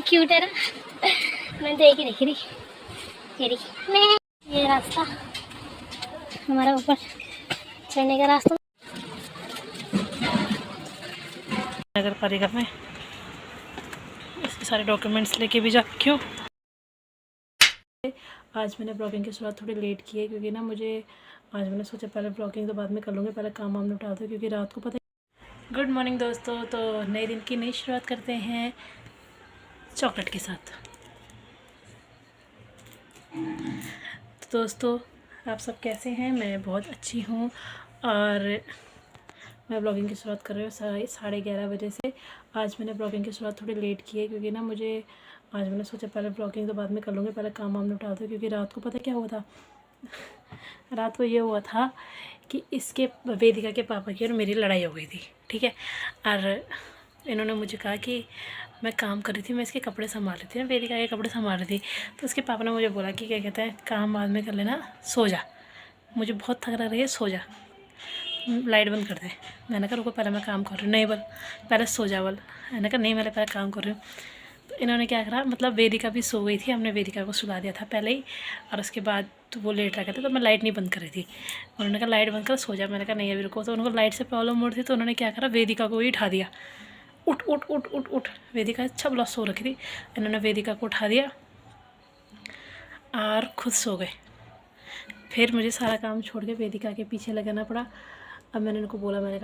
Cute है ना। मैं देख ही रही ये देखिए मैं, ये रास्ता हमारा ऊपर चढ़ने का रास्ता। नगर पालिका में इसके सारे डॉक्यूमेंट्स लेके भी जा रखी हूँ। आज मैंने ब्लॉगिंग की शुरुआत थोड़ी लेट की है क्योंकि ना मुझे आज मैंने सोचा पहले ब्लॉगिंग तो बाद में कर लूँगी, पहले काम वाम निपटा दूँ क्योंकि रात को पता है। गुड मॉर्निंग दोस्तों, तो नए दिन की नई शुरुआत करते हैं चॉकलेट के साथ। तो दोस्तों आप सब कैसे हैं? मैं बहुत अच्छी हूँ और मैं ब्लॉगिंग की शुरुआत कर रही हूँ 11:30 बजे से। आज मैंने ब्लॉगिंग की शुरुआत थोड़ी लेट की है क्योंकि ना मुझे आज मैंने सोचा पहले ब्लॉगिंग तो बाद में कर लूँगी, पहले काम वाम निपटा दूँ क्योंकि रात को पता क्या हुआ था। रात को ये हुआ था कि इसके वेदिका के पापा की और मेरी लड़ाई हो गई थी, ठीक है। और इन्होंने मुझे कहा कि मैं काम कर रही थी, मैं इसके कपड़े संभाल रही थी ना, वेदिका के कपड़े संभाल रही थी। तो उसके पापा ने मुझे बोला कि क्या कहते हैं, काम बाद में कर लेना, सो जा, मुझे बहुत थक लग रही है, सो जा, लाइट बंद कर दे। मैंने कहा रुको पहले मैं काम कर रही हूँ। नहीं बोल पहले सो जा बोल। मैंने कहा नहीं, मैं पहले काम कर रही हूँ। तो इन्होंने क्या करा, मतलब वेदिका भी सो गई थी, हमने वेदिका को सुला दिया था पहले ही, और उसके बाद तो वो लेट रहा था तो मैं लाइट नहीं बंद कर रही थी। उन्होंने कहा लाइट बंद कर सो जा। मैंने कहा नहीं अभी रुको। तो उनको लाइट से प्रॉब्लम हो रही थी तो उन्होंने क्या करा, वेदिका को ही उठा दिया। उठ उठ उठ उठ उठ। वेदिका अच्छा बुला सो रखी थी, इन्होंने वेदिका को उठा दिया और खुद सो गए। फिर मुझे सारा काम छोड़ के वेदिका के पीछे लगाना पड़ा। अब मैंने उनको बोला, मैंने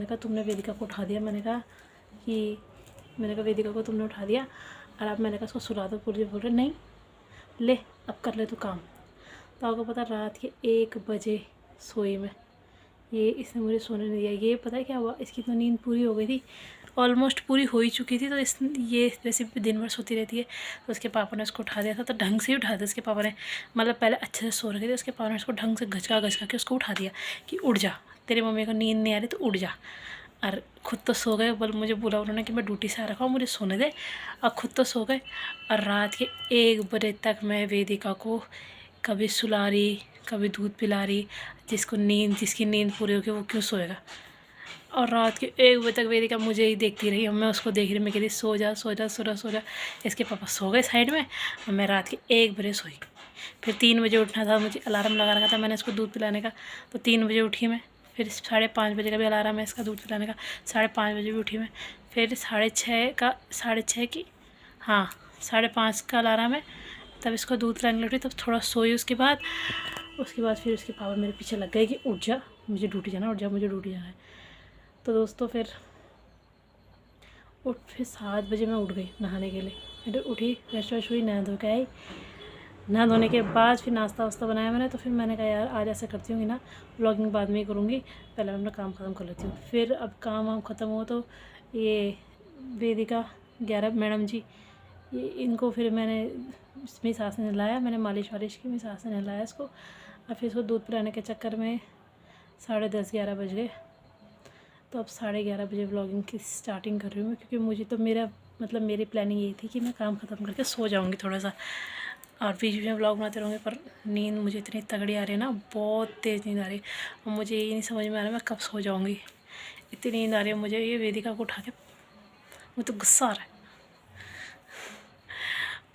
कहा तुमने वेदिका को उठा दिया, मैंने कहा वेदिका को तुमने उठा दिया और अब मैंने कहा उसको सुला दो। पूरी बोल रहे नहीं ले अब कर ले तू काम। तो आपको पता रात के 1 बजे सोई मैं, ये इसने मुझे सोने नहीं दिया। ये पता है क्या हुआ, इसकी तो नींद पूरी हो गई थी, ऑलमोस्ट पूरी हो ही चुकी थी। तो ये वैसे भी दिन भर सोती रहती है। तो उसके पापा ने उसको उठा दिया था, तो ढंग से ही उठा दिया उसके पापा ने, मतलब पहले अच्छे से सो रखे थे, उसके पापा ने उसको ढंग से घचका के उसको उठा दिया कि उठ जा, तेरी मम्मी को नींद नहीं आ रही तो उठ जा। और खुद तो सो गए, बल मुझे बोला उन्होंने कि मैं ड्यूटी से आ रखा हूँ मुझे सोने दे, और खुद तो सो गए। और रात के 1 बजे तक मैं वेदिका को कभी सुला रही कभी दूध पिला रही। जिसकी नींद पूरी होगी वो क्यों सोएगा। और रात के 1 बजे तक वेदिका मुझे ही देखती रही और मैं उसको देख रही, मैं कह रही सो जा सो जा सो जा सो जा। इसके पापा सो गए साइड में और मैं रात के 1 बजे सोई। फिर 3 बजे उठना था, मुझे अलार्म लगा रखा था मैंने इसको दूध पिलाने का, तो 3 बजे उठी मैं। फिर 5:30 बजे का भी अलार्म है इसका दूध पिलाने का, 5:30 बजे भी उठी मैं। फिर 6:30 की हाँ 5:30 का अलार्म है, तब इसको दूध पिलाने लगी, तब थोड़ा सोई। उसके बाद फिर उसके पापा मेरे पीछे लग गए कि उठ जा मुझे ड्यूटी जाना, उठ जा मुझे ड्यूटी जाना है। तो दोस्तों फिर 7 बजे मैं उठ गई नहाने के लिए। फिर उठी, फ्रेश व्रेश हुई, नहा धो के आई। नहा धोने के बाद फिर नाश्ता वास्ता बनाया मैंने। तो फिर मैंने कहा यार आज ऐसा करती हूँ कि ना व्लॉगिंग बाद में ही करूँगी, पहले मैं अपना काम ख़त्म कर लेती हूँ। फिर अब काम वाम ख़त्म हो तो ये वेदिका 11 मैडम जी, ये इनको फिर मैंने मेरी सास ने नहलाया, मैंने मालिश वालिश की, मेरी सास ने नहलाया इसको। और फिर इसको दूध पिलाने के चक्कर में 10:30-11 बज गए। तो अब 11:30 बजे व्लॉगिंग की स्टार्टिंग कर रही हूँ मैं, क्योंकि मुझे तो मेरी प्लानिंग यही थी कि मैं काम ख़त्म करके सो जाऊँगी थोड़ा सा, और बीच में व्लॉग बनाते रहूँगी। पर नींद मुझे इतनी तगड़ी आ रही है ना, बहुत तेज़ नींद आ रही है और मुझे ये नहीं समझ में आ रहा मैं कब सो जाऊँगी। इतनी नींद आ रही है मुझे। ये वेदिका को उठा के मुझे तो गुस्सा आ रहा है,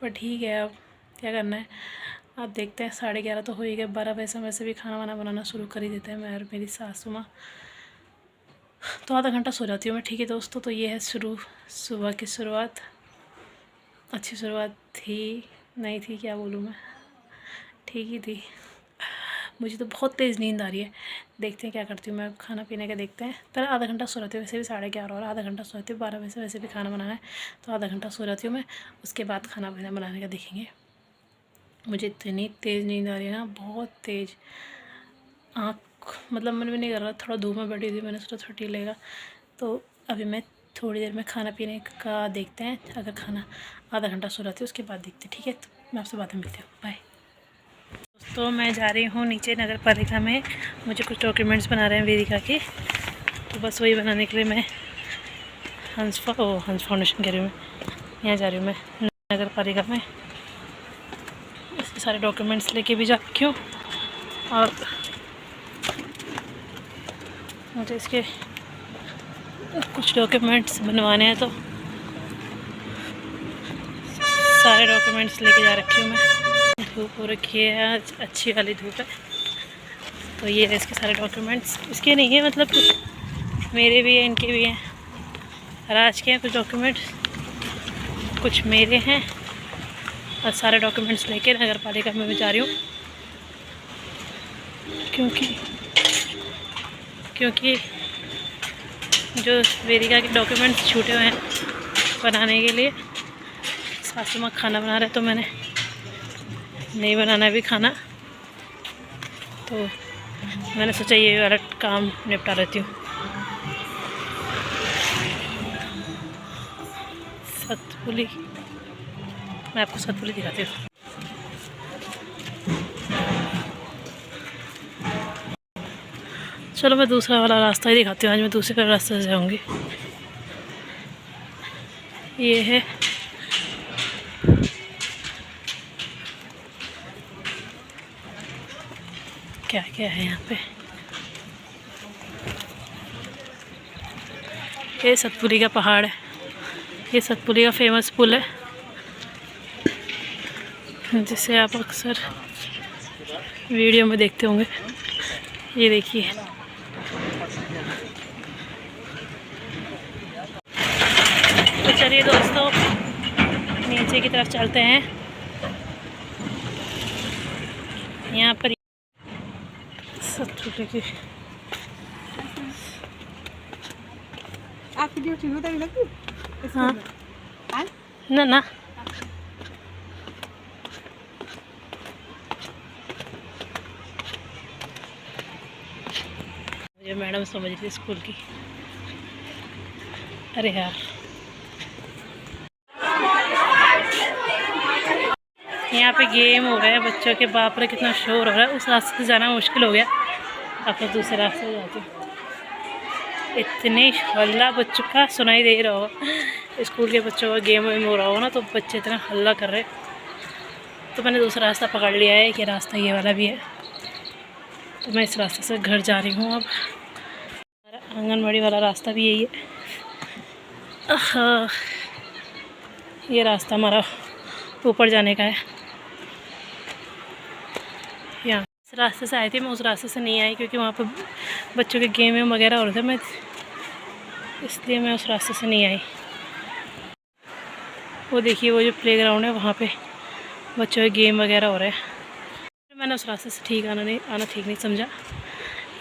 पर ठीक है अब क्या करना है। आप देखते हैं 11:30 तो हो ही गए। 12 बजे से वैसे भी खाना वाना बनाना शुरू कर ही देते हैं मैं और मेरी सासू माँ। तो आधा घंटा सो जाती हूँ मैं, ठीक है दोस्तों। तो ये है सुबह की शुरुआत। अच्छी शुरुआत थी नहीं थी क्या बोलूँ मैं, ठीक ही थी। मुझे तो बहुत तेज़ नींद आ रही है। देखते हैं क्या करती हूँ मैं, खाना पीने का देखते हैं। पहले आधा घंटा सो जाती हूँ, वैसे भी 11:30 और आधा घंटा सो जाती हूँ। 12 बजे से वैसे भी खाना बनाना है तो आधा घंटा सो जाती हूँ मैं। उसके बाद खाना पीना बनाने का देखेंगे। मुझे इतनी तेज़ नींद आ रही है ना, बहुत तेज़। आँख मतलब मन भी नहीं कर रहा, थोड़ा धूप में बैठी थी, मैंने सोचा थोड़ा ठीक लगेगा। तो अभी मैं थोड़ी देर में खाना पीने का देखते हैं, अगर खाना आधा घंटा सो जाती है उसके बाद देखते हैं, ठीक है। तो मैं आपसे बाद में मिलती हूँ, बाय। दोस्तों मैं जा रही हूँ नीचे नगर पालिका में, मुझे कुछ डॉक्यूमेंट्स बना रहे हैं वेदिका के, तो बस वही बनाने के लिए मैं हंस फाउंडेशन कह रही हूँ, मैं यहाँ जा रही हूँ मैं नगर पालिका में। इसके सारे डॉक्यूमेंट्स लेके भी जा रखी हूँ और मुझे इसके कुछ डॉक्यूमेंट्स बनवाने हैं, तो सारे डॉक्यूमेंट्स लेके जा रखी हूँ मैं। धूप हो रखी है आज, अच्छी वाली धूप है। तो ये है इसके सारे डॉक्यूमेंट्स। इसके नहीं है मतलब, मेरे भी हैं, इनके भी हैं, राज के हैं कुछ डॉक्यूमेंट्स, कुछ मेरे हैं। और सारे डॉक्यूमेंट्स लेके नगर पालिका में मैं जा रही हूँ, क्योंकि जो वेदिका के डॉक्यूमेंट्स छूटे हुए हैं बनाने के लिए, सासू माँ खाना बना रहे तो मैंने नहीं बनाना भी खाना, तो मैंने सोचा ये वाला काम निपटा लेती हूँ। सतपुली, मैं आपको सतपुली दिखाती हूँ। चलो मैं दूसरा वाला रास्ता ही दिखाती हूँ। आज मैं दूसरे रास्ते से जाऊँगी। ये है क्या क्या है यहाँ पे, ये सतपुली का पहाड़ है। ये सतपुली का फेमस पुल है जिसे आप अक्सर वीडियो में देखते होंगे। ये देखिए, तो चलिए दोस्तों नीचे की तरफ चलते हैं। यहाँ पर सतपुली की आपकी ड्यूटी उधर ही लगी? हाँ ना ना, मुझे मैडम समझ रही स्कूल की। अरे यार, यहाँ पे गेम हो रहा है बच्चों के। बाप रे कितना शोर हो रहा है। उस रास्ते से जाना मुश्किल हो गया, अब तो दूसरे रास्ते से जाती हूँ। इतने हल्ला बच्चों का सुनाई दे रहा होगा, स्कूल के बच्चों का गेम वेम हो रहा होगा ना, तो बच्चे इतना हल्ला कर रहे। तो मैंने दूसरा रास्ता पकड़ लिया है कि रास्ता ये वाला भी है, तो मैं इस रास्ते से घर जा रही हूँ। अब आंगनबाड़ी वाला रास्ता भी यही है। ये रास्ता हमारा ऊपर जाने का है। यहाँ इस रास्ते से आई थी मैं, उस रास्ते से नहीं आई क्योंकि वहाँ पर बच्चों के गेम वगैरह हो रहे थे, मैं इसलिए मैं उस रास्ते से नहीं आई। वो देखिए, वो जो प्लेग्राउंड है वहाँ पे बच्चों के गेम वगैरह हो रहे हैं। मैंने उस रास्ते से आना ठीक नहीं समझा।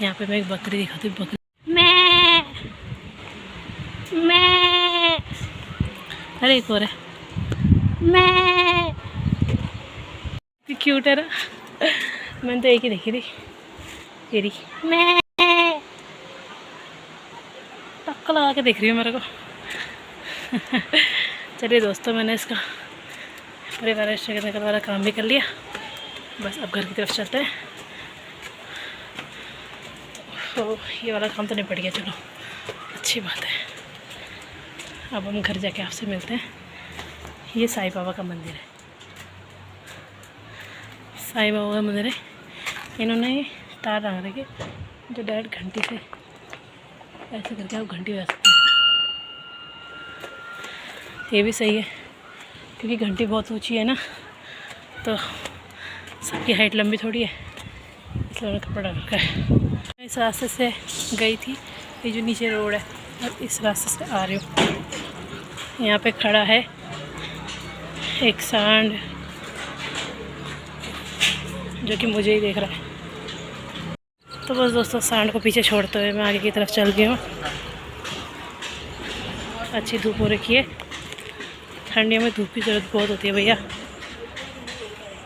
यहाँ पे मैं एक बकरी दिखाती हूँ। बकरी मैं अरे एक और है, मैं क्यूट है ना। मैंने तो एक ही देखी थी, तेरी मैं टक्का लगा के देख रही हूँ मेरे को। चलिए दोस्तों, मैंने इसका परिवार रजिस्टर वाला काम भी कर लिया। बस अब घर की तरफ चलते हैं। तो ये वाला काम तो निपट गया, चलो अच्छी बात है। अब हम घर जाके आपसे मिलते हैं। ये साईं बाबा का मंदिर है, साईं बाबा का मंदिर है। इन्होंने तार रंग रखे जो डायरेक्ट घंटी से ऐसे करके आप घंटी बजा सकते हैं। ये भी सही है क्योंकि घंटी बहुत ऊंची है ना, तो सबकी हाइट लंबी थोड़ी है, इसलिए मैंने कपड़ा रखा है। मैं इस रास्ते से गई थी, ये जो नीचे रोड है, और इस रास्ते से आ रही हूँ। यहाँ पे खड़ा है एक सांड जो कि मुझे ही देख रहा है। तो बस दोस्तों, सांड को पीछे छोड़ते हुए मैं आगे की तरफ चल गई हूँ। अच्छी धूप हो रखी है, ठंडियों में धूप की ज़रूरत बहुत होती है भैया,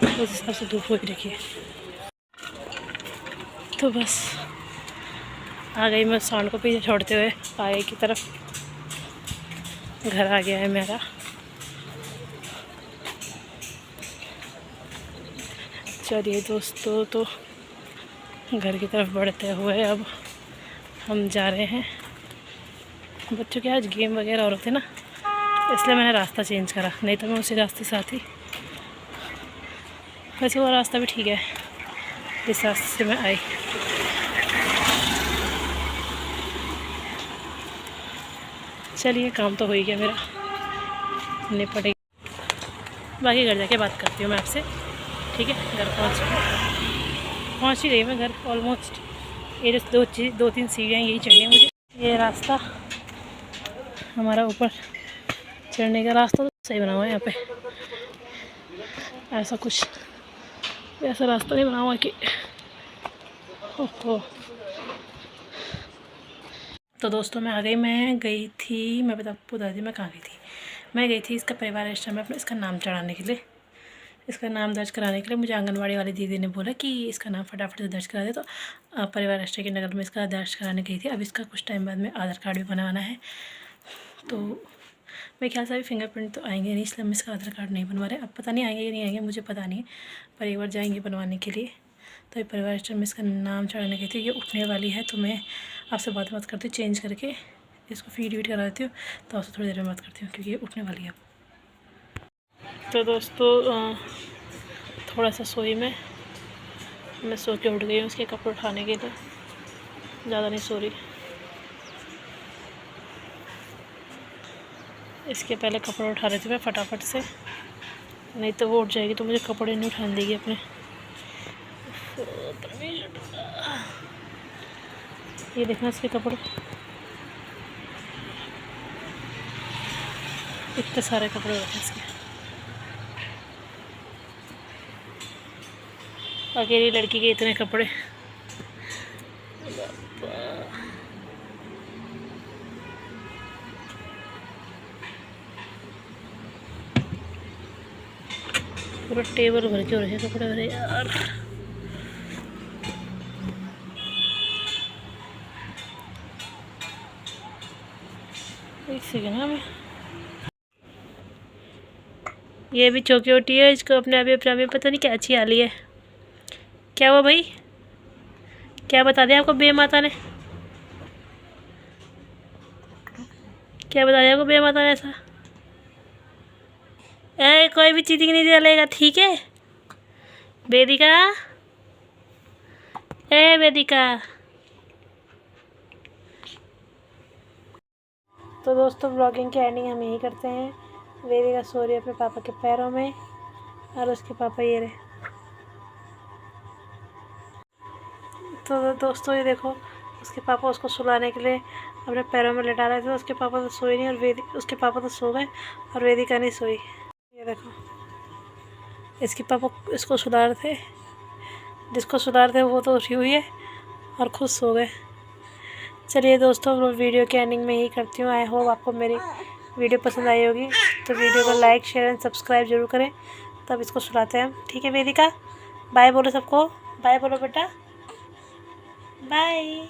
उस हिसाब से धूप हो रखी है। तो बस आ गई मैं सांड को पीछे छोड़ते हुए आगे की तरफ। घर आ गया है मेरा। चलिए दोस्तों, तो घर की तरफ बढ़ते हुए अब हम जा रहे हैं। बच्चों के आज गेम वगैरह हो रहे थे ना, इसलिए मैंने रास्ता चेंज करा, नहीं तो मैं उसी रास्ते से आती। वैसे वो रास्ता भी ठीक है जिस रास्ते से मैं आई। चलिए, काम तो हो ही गया मेरा, निपट गया। बाकी घर जाके बात करती हूँ मैं आपसे, ठीक है। घर पहुँच ही गई मैं घर ऑलमोस्ट। ये दो तीन सीढ़ियाँ यही चढ़नी मुझे। ये रास्ता हमारा ऊपर चढ़ने का रास्ता तो सही बना हुआ है यहाँ पे, ऐसा कुछ ऐसा रास्ता नहीं बना हुआ कि ओहो। तो दोस्तों मैं आ गई। मैं बता दी मैं कहाँ गई थी। मैं गई थी इसका परिवार रजिस्टर में अपना इसका नाम चढ़ाने के लिए, इसका नाम दर्ज कराने के लिए। मुझे आंगनवाड़ी वाली दीदी ने बोला कि इसका नाम फटाफट से दर्ज करा दे, तो परिवार रजिस्टर के नगर में इसका दर्ज कराने गई थी। अब इसका कुछ टाइम बाद में आधार कार्ड भी बनवाना है, तो मेरे ख्याल से अभी फिंगरप्रिंट तो आएंगे नहीं, इसलिए हम इसका आधार कार्ड नहीं बनवा रहे। अब पता नहीं आएंगे या नहीं आएंगे, मुझे पता नहीं है, पर एक बार जाएंगे बनवाने के लिए। तो ये परिवार रजिस्टर में इसका नाम चढ़ाने गई थी। ये उठने वाली है, तो मैं आपसे बात करती हूँ, चेंज करके इसको फीड करा देती हूँ, तो आपसे थोड़ी देर में बात करती हूँ क्योंकि ये उठने वाली है। तो दोस्तों थोड़ा सा सोई मैं सो के उठ गई हूँ उसके कपड़े उठाने के लिए, ज़्यादा नहीं सो रही। इसके पहले कपड़े उठा रही थी मैं फटाफट से, नहीं तो वो उठ जाएगी तो मुझे कपड़े नहीं उठाने देगी अपने। ये देखना इसके कपड़े, इतने सारे कपड़े रखे इसके। अकेली लड़की के इतने कपड़े, पूरा टेबल भर के हो रहे कपड़े भरे यार। एक सेकेंड हमें, ये भी चौकी उठी है, इसको अपने आप पता नहीं क्या अच्छी आली है। क्या हुआ भाई, क्या बता दिया आपको बे माता ने, क्या बता दिया आपको बे माता ने ऐसा? कोई भी चीज़ नहीं चलेगा, ठीक है वेदिका? वेदिका। तो दोस्तों ब्लॉगिंग की एंडिंग हम यही करते हैं। वेदिका सो रही है अपने पापा के पैरों में, और उसके पापा ये रहे। तो दोस्तों ये देखो, उसके पापा उसको सुलाने के लिए अपने पैरों में लेटा रहे थे। उसके पापा तो सोए नहीं, और उसके पापा तो सो गए और वेदिका नहीं सोई। ये देखो, इसके पापा इसको सुला रहे थे, जिसको सुला रहे थे वो तो उठी हुई है और खुद सो गए। चलिए दोस्तों वीडियो के एंडिंग में यही करती हूँ। आई होप आपको मेरी वीडियो पसंद आई होगी, तो वीडियो को लाइक शेयर एंड सब्सक्राइब जरूर करें। तब इसको सुलाते हैं हम, ठीक है वेदिका? बाय बोलो सबको, बाय बोलो बेटा, बाय।